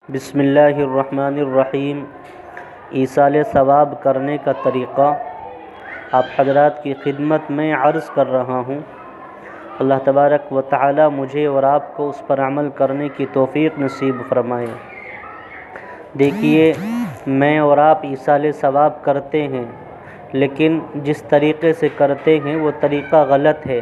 بسم اللہ الرحمن الرحیم۔ ایصال ثواب کرنے کا طریقہ آپ حضرات کی خدمت میں عرض کر رہا ہوں۔ اللہ تبارک و تعالی مجھے اور آپ کو اس پر عمل کرنے کی توفیق نصیب فرمائے۔ دیکھیے، میں اور آپ ایصال ثواب کرتے ہیں، لیکن جس طریقے سے کرتے ہیں وہ طریقہ غلط ہے۔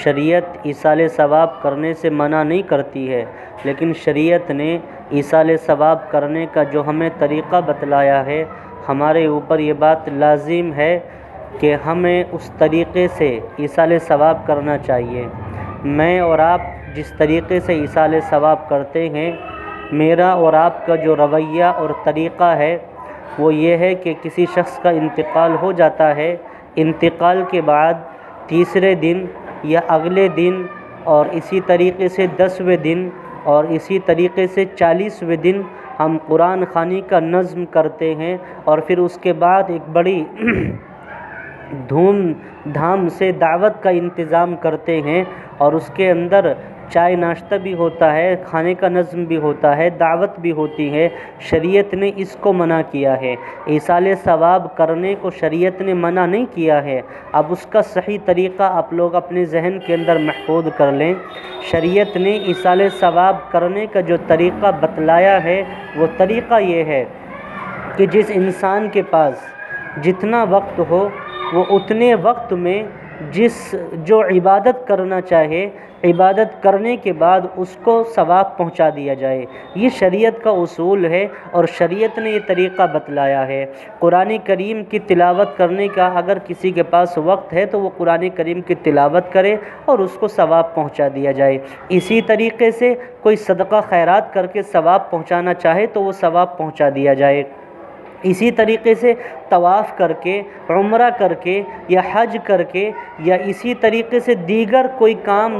شریعت ایصال ثواب کرنے سے منع نہیں کرتی ہے، لیکن شریعت نے ایصال ثواب کرنے کا جو ہمیں طریقہ بتلایا ہے، ہمارے اوپر یہ بات لازم ہے کہ ہمیں اس طریقے سے ایصال ثواب کرنا چاہیے۔ میں اور آپ جس طریقے سے ایصال ثواب کرتے ہیں، میرا اور آپ کا جو رویہ اور طریقہ ہے وہ یہ ہے کہ کسی شخص کا انتقال ہو جاتا ہے، انتقال کے بعد تیسرے دن یا اگلے دن اور اسی طریقے سے 10ویں دن اور اسی طریقے سے 40ویں دن ہم قرآن خوانی کا نظم کرتے ہیں، اور پھر اس کے بعد ایک بڑی دھوم دھام سے دعوت کا انتظام کرتے ہیں، اور اس کے اندر چائے ناشتہ بھی ہوتا ہے، کھانے کا نظم بھی ہوتا ہے، دعوت بھی ہوتی ہے۔ شریعت نے اس کو منع کیا ہے، ایصال ثواب کرنے کو شریعت نے منع نہیں کیا ہے۔ اب اس کا صحیح طریقہ آپ لوگ اپنے ذہن کے اندر محفوظ کر لیں۔ شریعت نے ایصال ثواب کرنے کا جو طریقہ بتلایا ہے وہ طریقہ یہ ہے کہ جس انسان کے پاس جتنا وقت ہو وہ اتنے وقت میں جو عبادت کرنا چاہے، عبادت کرنے کے بعد اس کو ثواب پہنچا دیا جائے۔ یہ شریعت کا اصول ہے اور شریعت نے یہ طریقہ بتلایا ہے۔ قرآن کریم کی تلاوت کرنے کا اگر کسی کے پاس وقت ہے تو وہ قرآن کریم کی تلاوت کرے اور اس کو ثواب پہنچا دیا جائے۔ اسی طریقے سے کوئی صدقہ خیرات کر کے ثواب پہنچانا چاہے تو وہ ثواب پہنچا دیا جائے۔ اسی طریقے سے طواف کر کے، عمرہ کر کے یا حج کر کے یا اسی طریقے سے دیگر کوئی کام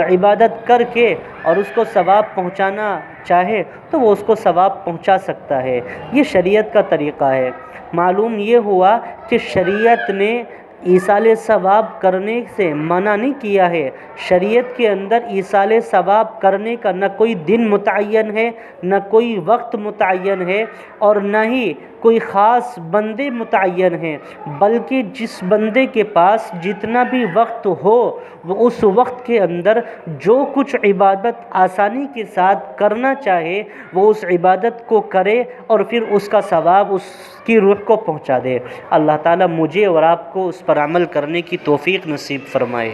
عبادت کر کے اور اس کو ثواب پہنچانا چاہے تو وہ اس کو ثواب پہنچا سکتا ہے۔ یہ شریعت کا طریقہ ہے۔ معلوم یہ ہوا کہ شریعت نے ایصال ثواب کرنے سے منع نہیں کیا ہے۔ شریعت کے اندر ایصال ثواب کرنے کا نہ کوئی دن متعین ہے، نہ کوئی وقت متعین ہے، اور نہ ہی کوئی خاص بندے متعین ہیں، بلکہ جس بندے کے پاس جتنا بھی وقت ہو وہ اس وقت کے اندر جو کچھ عبادت آسانی کے ساتھ کرنا چاہے وہ اس عبادت کو کرے اور پھر اس کا ثواب اس کی روح کو پہنچا دے۔ اللہ تعالیٰ مجھے اور آپ کو اس پر عمل کرنے کی توفیق نصیب فرمائے۔